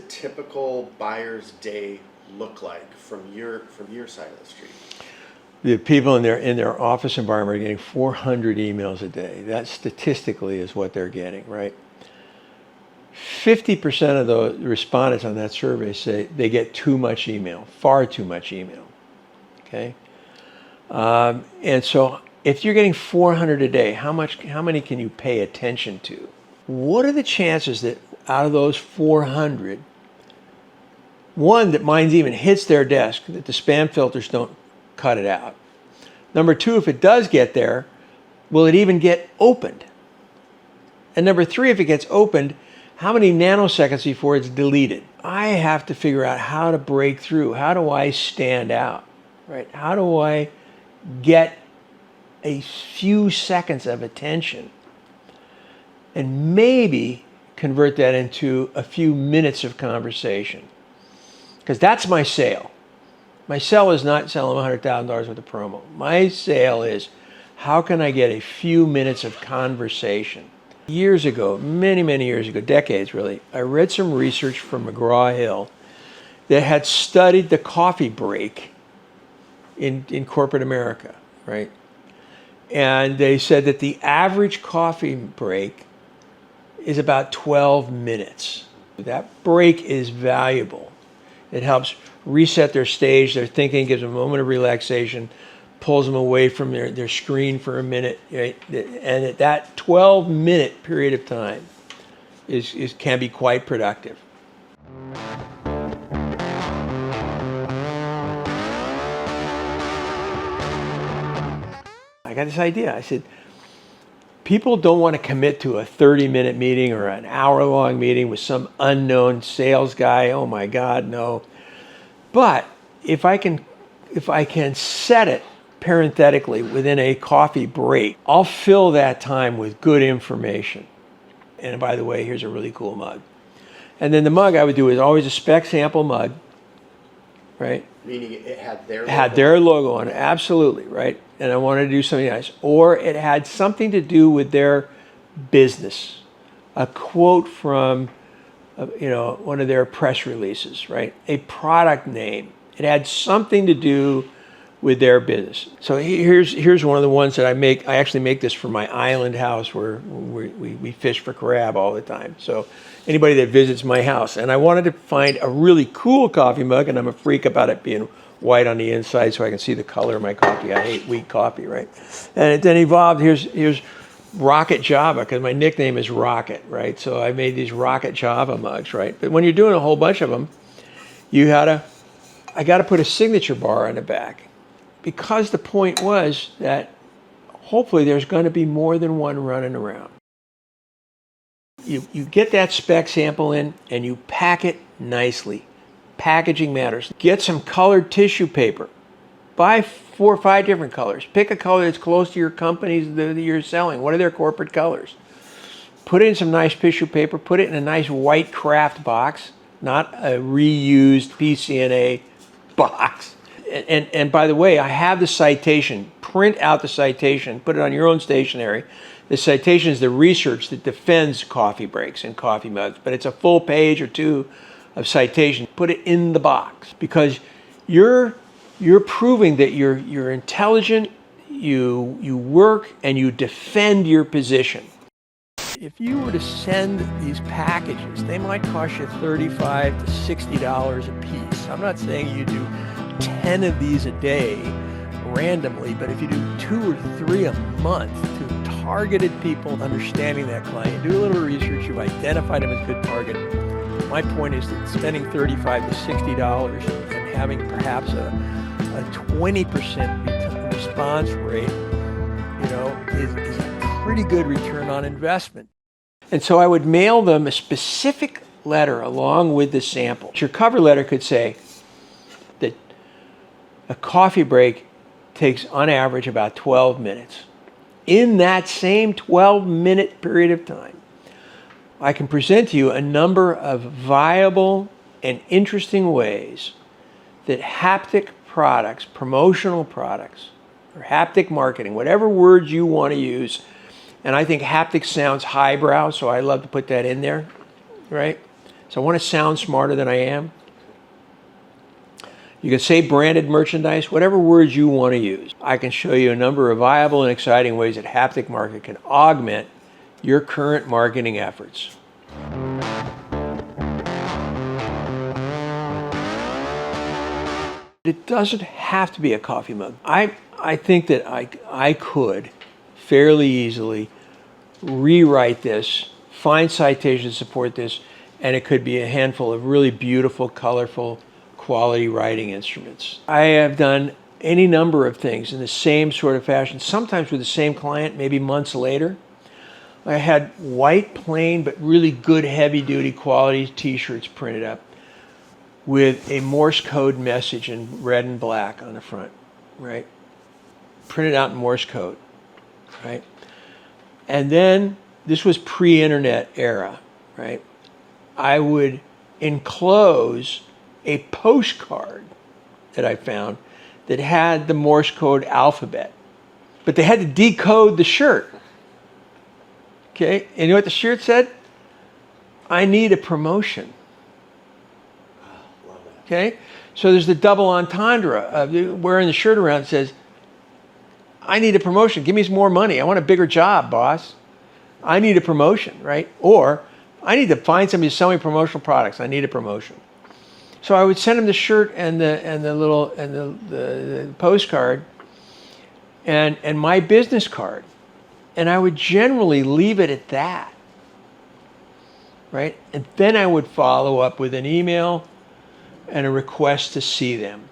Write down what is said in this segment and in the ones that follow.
typical buyer's day look like from your side of the street? The people in their office environment are getting 400 emails a day. That statistically is what they're getting, right? 50% of the respondents on that survey say they get too much email, far too much email, okay? And so if you're getting 400 a day, how many can you pay attention to? What are the chances that out of those 400, one, that mine even hits their desk, that the spam filters don't cut it out? Number two, if it does get there, will it even get opened? And number three, if it gets opened, how many nanoseconds before it's deleted? I have to figure out how to break through. How do I stand out, right? How do I get a few seconds of attention and maybe convert that into a few minutes of conversation? Because that's my sale. My sale is not selling $100,000 worth of promo. My sale is, how can I get a few minutes of conversation? Years ago, many years ago, decades really, I read some research from McGraw-Hill that had studied the coffee break in corporate America, right? And they said that the average coffee break is about 12 minutes. That break is valuable. It helps reset their stage, their thinking, gives them a moment of relaxation, pulls them away from their screen for a minute, right? And that 12-minute period of time can be quite productive. I got this idea. I said, people don't want to commit to a 30-minute meeting or an hour-long meeting with some unknown sales guy. Oh my God, no. But if I can set it parenthetically within a coffee break, I'll fill that time with good information. And by the way, here's a really cool mug. And then the mug I would do is always a spec sample mug, right? Meaning it had their logo. Had their logo on it, absolutely, right? And I wanted to do something nice. Or it had something to do with their business. A quote from one of their press releases, right? A product name. It had something to do with their business. So here's one of the ones that I make. I actually make this for my island house where we fish for crab all the time. So anybody that visits my house, and I wanted to find a really cool coffee mug, and I'm a freak about it being white on the inside so I can see the color of my coffee. I hate weak coffee, right? And it then evolved. Here's Rocket Java, because my nickname is Rocket, right? So I made these Rocket Java mugs, right? But when you're doing a whole bunch of them, I got to put a signature bar on the back, because the point was that hopefully there's going to be more than one running around. You get that spec sample in and you pack it nicely. Packaging matters. Get some colored tissue paper. Buy 4 or 5 different colors. Pick a color that's close to your companies that you're selling. What are their corporate colors? Put it in some nice tissue paper. Put it in a nice white craft box, not a reused PCNA box. And by the way, I have the citation. Print out the citation. Put it on your own stationery. The citation is the research that defends coffee breaks and coffee mugs, but it's a full page or two of citation. Put it in the box, because you're proving that you're intelligent, you work, and you defend your position. If you were to send these packages, they might cost you $35 to $60 a piece. I'm not saying you do 10 of these a day randomly, but if you do 2 or 3 a month to targeted people, understanding that client, do a little research, you've identified them as good target. My point is that spending $35 to $60 and having perhaps a 20% response rate, is a pretty good return on investment. And so I would mail them a specific letter along with the sample. Your cover letter could say that a coffee break takes on average about 12 minutes. In that same 12-minute period of time, I can present to you a number of viable and interesting ways that haptic products, promotional products, or haptic marketing, whatever words you want to use, and I think haptic sounds highbrow, so I love to put that in there, right? So I want to sound smarter than I am. You can say branded merchandise, whatever words you want to use. I can show you a number of viable and exciting ways that Haptic Market can augment your current marketing efforts. It doesn't have to be a coffee mug. I think that I could fairly easily rewrite this, find citations to support this, and it could be a handful of really beautiful, colorful, quality writing instruments. I have done any number of things in the same sort of fashion, sometimes with the same client, maybe months later. I had white, plain, but really good heavy-duty quality t-shirts printed up with a Morse code message in red and black on the front, right? Printed out in Morse code, right? And then, this was pre-internet era, right? I would enclose a postcard that I found that had the Morse code alphabet, but they had to decode the shirt. Okay, and you know what the shirt said? I need a promotion. Okay, so there's the double entendre of wearing the shirt around that says, I need a promotion. Give me some more money. I want a bigger job, boss. I need a promotion, right? Or I need to find somebody to sell me promotional products. I need a promotion. So I would send him the shirt and the postcard and my business card. And I would generally leave it at that, right? And then I would follow up with an email and a request to see them.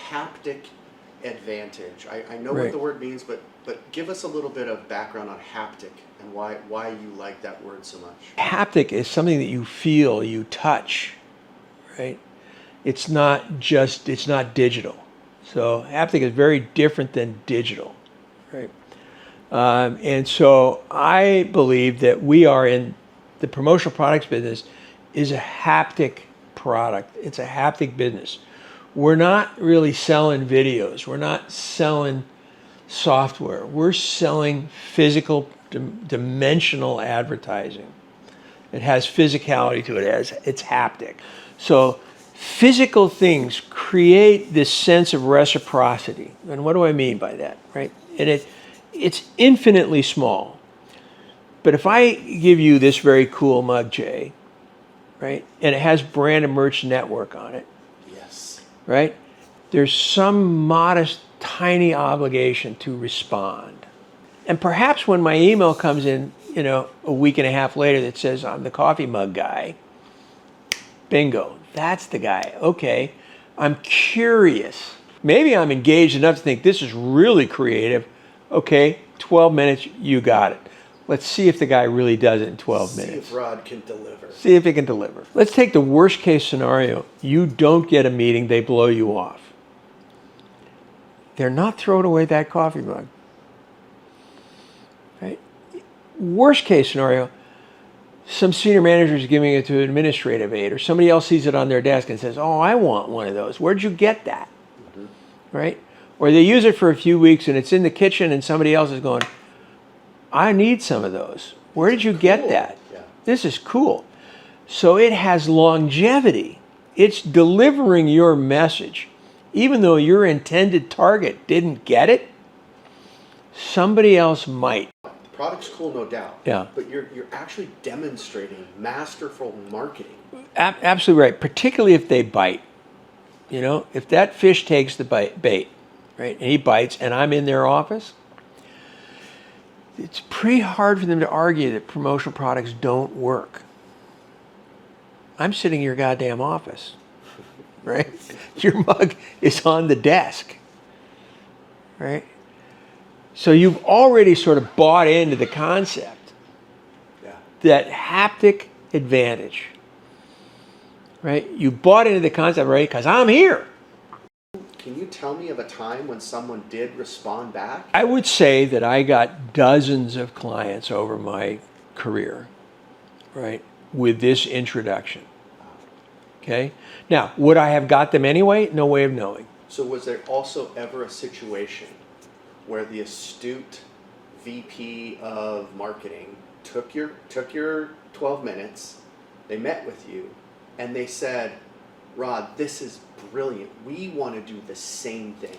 Haptic advantage. I know Right. what the word means, but give us a little bit of background on haptic and why you like that word so much. Haptic is something that you feel, you touch, right? It's not digital. So haptic is very different than digital, right? And so I believe that we are in the promotional products business is a haptic product. It's a haptic business. We're not really selling videos. We're not selling software. We're selling physical, dimensional advertising. It has physicality to it. It's haptic. So physical things create this sense of reciprocity. And what do I mean by that, right? And it's infinitely small. But if I give you this very cool mug, Jay, right, and it has Brand and Merch Network on it, Yes. right, there's some modest, tiny obligation to respond. And perhaps when my email comes in, a week and a half later that says I'm the coffee mug guy, bingo, that's the guy. Okay, I'm curious. Maybe I'm engaged enough to think this is really creative. Okay, 12 minutes, you got it. Let's see if the guy really does it in 12 minutes. See if Rod can deliver. See if he can deliver. Let's take the worst case scenario. You don't get a meeting, they blow you off. They're not throwing away that coffee mug. Right? Worst case scenario, some senior manager is giving it to an administrative aide, or somebody else sees it on their desk and says, oh, I want one of those. Where'd you get that? Mm-hmm. Right? Or they use it for a few weeks and it's in the kitchen and somebody else is going, I need some of those. Where did you get that? Yeah. This is cool. So it has longevity. It's delivering your message. Even though your intended target didn't get it, somebody else might. The product's cool, no doubt. Yeah. But you're actually demonstrating masterful marketing. Absolutely right. Particularly if they bite. If that fish takes the bait, right, and he bites, and I'm in their office, it's pretty hard for them to argue that promotional products don't work. I'm sitting in your goddamn office, right? Your mug is on the desk, right? So you've already sort of bought into the concept, that haptic advantage, right? You bought into the concept, right? Because I'm here. Can you tell me of a time when someone did respond back? I would say that I got dozens of clients over my career, right, with this introduction. Okay? Now, would I have got them anyway? No way of knowing. So was there also ever a situation where the astute VP of marketing took your 12 minutes, they met with you, and they said, Rod, this is brilliant. We want to do the same thing.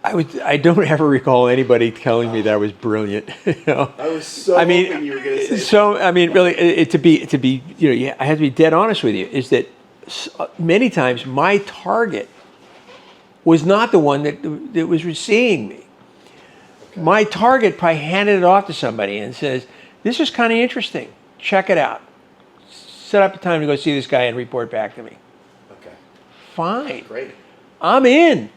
I don't ever recall anybody telling me that was brilliant. You know? I was so hoping you were going to say so that. I mean, really, to be, you know, yeah, I have to be dead honest with you. Is that many times my target was not the one that was seeing me. Okay. My target probably handed it off to somebody and says, "This is kind of interesting. Check it out. Set up a time to go see this guy and report back to me." Okay. Fine. Great. I'm in.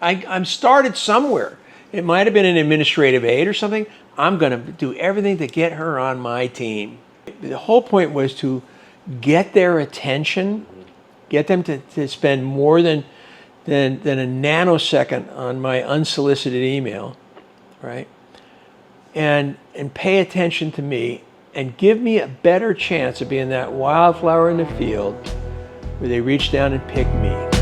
I'm started somewhere. It might have been an administrative aide or something. I'm going to do everything to get her on my team. The whole point was to get their attention, get them to spend more than a nanosecond on my unsolicited email, right? And pay attention to me and give me a better chance of being that wildflower in the field where they reach down and pick me.